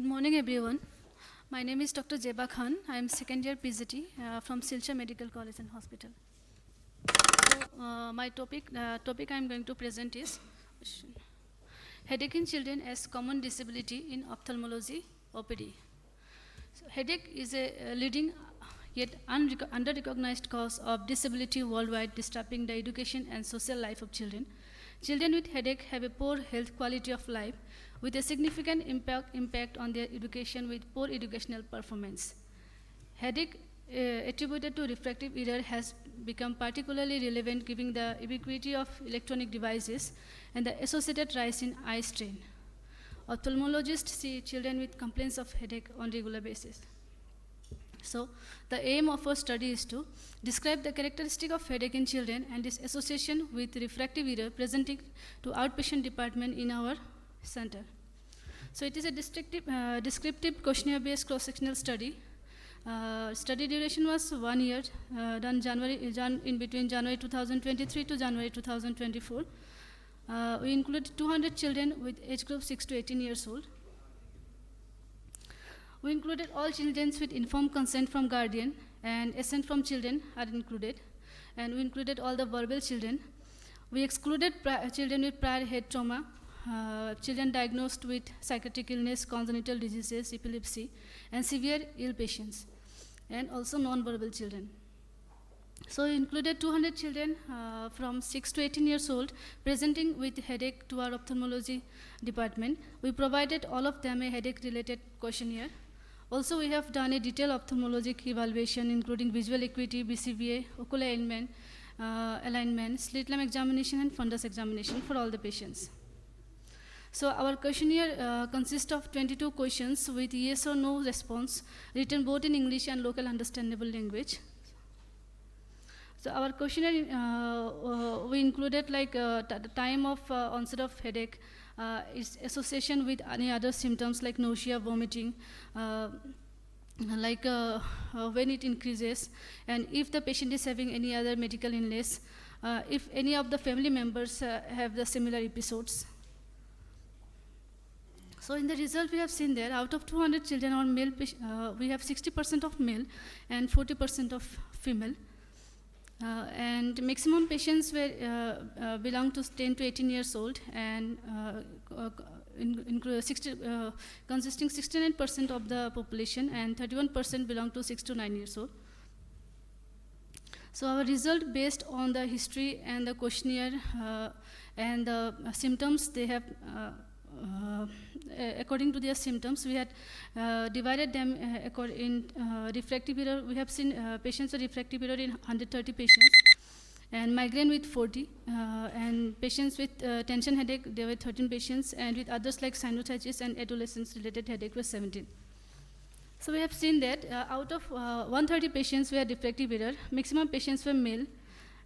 Good morning, everyone. My name is Dr. Jeba Khan. I am second year PGT from Silchar Medical College and Hospital. So, my topic I am going to present is headache in children as common disability in ophthalmology (OPD). So, headache is a leading yet under-recognized cause of disability worldwide, disturbing the education and social life of children. Children with headache have a poor health quality of life, with a significant impact on their education with poor educational performance. Headache attributed to refractive error has become particularly relevant given the ubiquity of electronic devices and the associated rise in eye strain. Ophthalmologists see children with complaints of headache on regular basis. So, the aim of our study is to describe the characteristic of headache in children and its association with refractive error presenting to outpatient department in our center. So, it is a descriptive questionnaire-based cross-sectional study. Study duration was 1 year, done in between January 2023 to January 2024. We included 200 children with age group 6 to 18 years old. We included all children with informed consent from guardian, and assent from children are included. And we included all the verbal children. We excluded children with prior head trauma, children diagnosed with psychiatric illness, congenital diseases, epilepsy, and severe ill patients, and also non-verbal children. So we included 200 children from 6 to 18 years old presenting with headache to our ophthalmology department. We provided all of them a headache-related questionnaire. Also, we have done a detailed ophthalmologic evaluation including visual acuity, BCVA, ocular alignment, slit lamp examination, and fundus examination for all the patients. So our questionnaire consists of 22 questions with yes or no response, written both in English and local understandable language. So our questionnaire, we included like the time of onset of headache, its association with any other symptoms like nausea, vomiting, when it increases, and if the patient is having any other medical illness, if any of the family members have the similar episodes. So in the result we have seen there, out of 200 children or male, we have 60% of male and 40% of female. And maximum patients were belong to 10 to 18 years old, and consisting 69% of the population, and 31% belong to 6 to 9 years old. So our result based on the history and the questionnaire and the symptoms they have. According to their symptoms, we had divided them in refractive error. We have seen patients with refractive error in 130 patients, and migraine with 40, and patients with tension headache, there were 13 patients, and with others like sinusitis and adolescence-related headache was 17. So we have seen that out of 130 patients who had refractive error, maximum patients were male,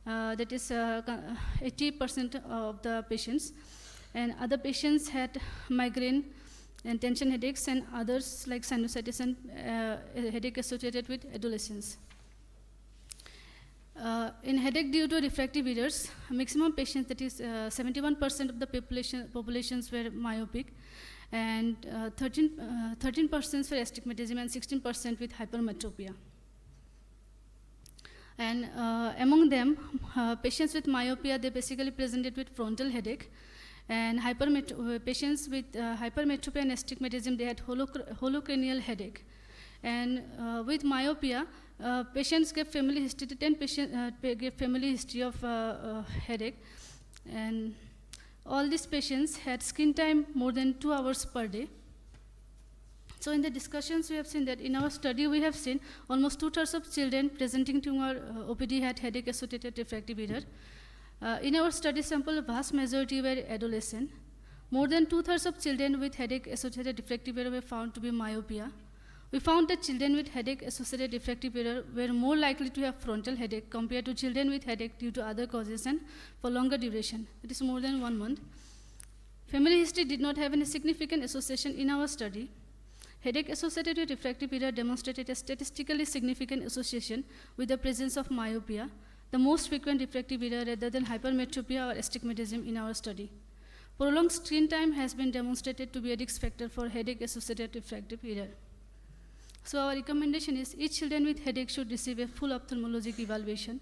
that is 80% of the patients. And other patients had migraine and tension headaches, and others like sinusitis and headache associated with adolescence. In headache due to refractive errors, maximum patients, that is 71% of the populations were myopic, and 13% were astigmatism, and 16% with hypermetropia. And among them, patients with myopia, they basically presented with frontal headache. And patients with hypermetropia and astigmatism, they had holocranial headache. And with myopia, patients gave family history. 10 patients gave family history of headache. And all these patients had screen time more than 2 hours per day. So in the discussions, we have seen that in our study, we have seen almost 2/3 of children presenting to our OPD had headache-associated refractive error. In our study sample, vast majority were adolescent. More than 2/3 of children with headache-associated refractive error were found to be myopia. We found that children with headache-associated refractive error were more likely to have frontal headache compared to children with headache due to other causes and for longer duration. It is more than 1 month. Family history did not have any significant association in our study. Headache-associated with refractive error demonstrated a statistically significant association with the presence of myopia, the most frequent refractive error rather than hypermetropia or astigmatism in our study. Prolonged screen time has been demonstrated to be a risk factor for headache-associated refractive error. So our recommendation is each children with headache should receive a full ophthalmologic evaluation,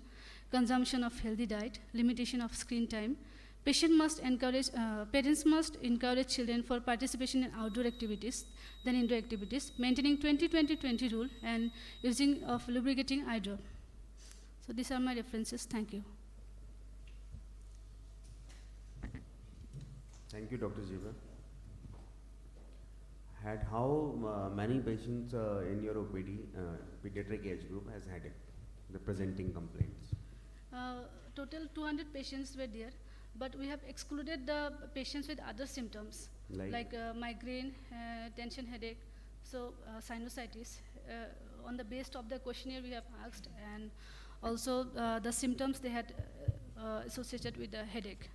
consumption of healthy diet, limitation of screen time. Parents must encourage children for participation in outdoor activities than indoor activities, maintaining 20-20-20 rule and using of lubricating eye drop. So these are my references. Thank you. Thank you, Dr. Jiva. How many patients in your OPD, pediatric age group, has headache, the presenting complaints? Total 200 patients were there, but we have excluded the patients with other symptoms like migraine, tension headache, so sinusitis. On the basis of the questionnaire we have asked, and also the symptoms they had associated with the headache.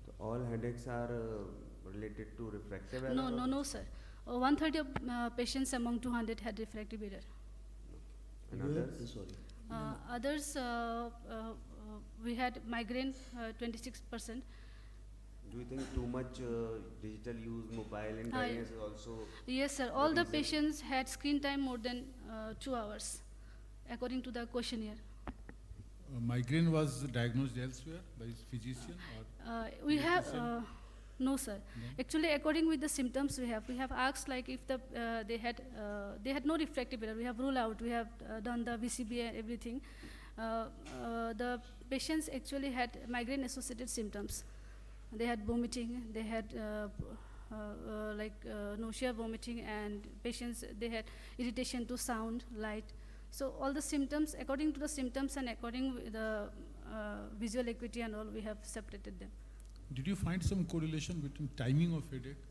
So all headaches are related to refractive error? No, sir. 1/3 of patients among 200 had refractive error. And others? Others, we had migraine, 26%. Do you think too much digital use, mobile and dryness is also? Yes, sir. All the patients had screen time more than 2 hours, according to the questionnaire. Migraine was diagnosed elsewhere by physician or? We have, no, sir. No? Actually, according with the symptoms we have asked like if they had no refractive error. We have ruled out. We have done the VCB and everything. The patients actually had migraine-associated symptoms. They had vomiting. They had nausea, vomiting, and patients they had irritation to sound, light. So all the symptoms, according to the symptoms and according to the visual acuity and all, we have separated them. Did you find some correlation between timing of headache?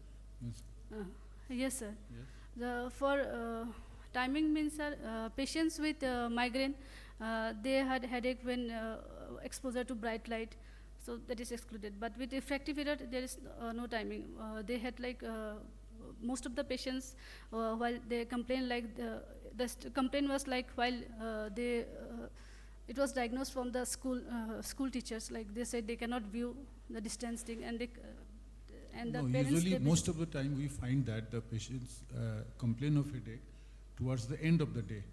Yes, sir. Yes. For timing means, sir, patients with migraine, they had headache when exposure to bright light, so that is excluded. But with refractive error, there is no timing. They had most of the patients, while they complain the complaint was while it was diagnosed from the school teachers, they said they cannot view the distance thing, and the parents. Usually, most of the time we find that the patients complain of headache towards the end of the day,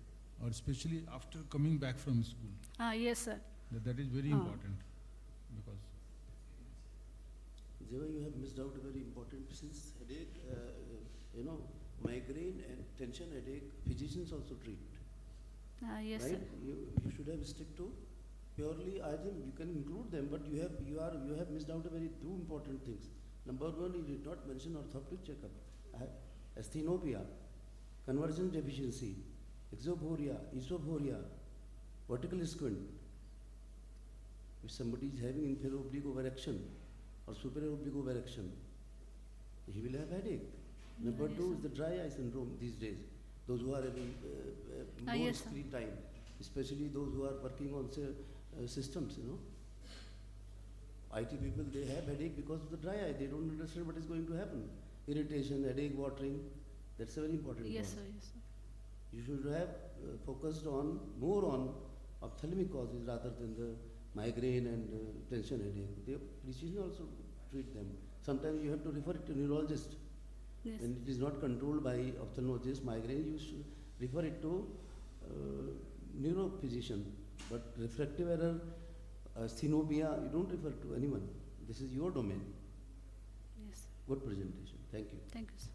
or especially after coming back from school. Yes, sir. That is very important, because. Jiva, you have missed out a very important, since headache, migraine and tension headache, physicians also treat. Yes, right? Sir. You should have stick to purely. I think you can include them, but you have missed out a very two important things. Number one, you did not mention orthoptic checkup. Asthenosphenia, convergence deficiency, exophoria, esophoria, vertical squint. If somebody is having inferior oblique overaction or superior oblique overaction, he will have headache. Number two is the dry eye syndrome these days. Those who are having more screen time, especially those who are working on systems, IT people, they have headache because of the dry eye. They don't understand what is going to happen. Irritation, headache, watering. That's a very important Yes, point. sir. Yes, sir. You should have focused more on ophthalmic causes rather than the migraine and tension headache. They physicians also treat them. Sometimes you have to refer it to neurologist. Yes. When it is not controlled by ophthalmologist, migraine, you should refer it to neurophysician. But refractive error, asthenosphenia, you don't refer to anyone. This is your domain. Yes. Good presentation. Thank you. Thank you, sir.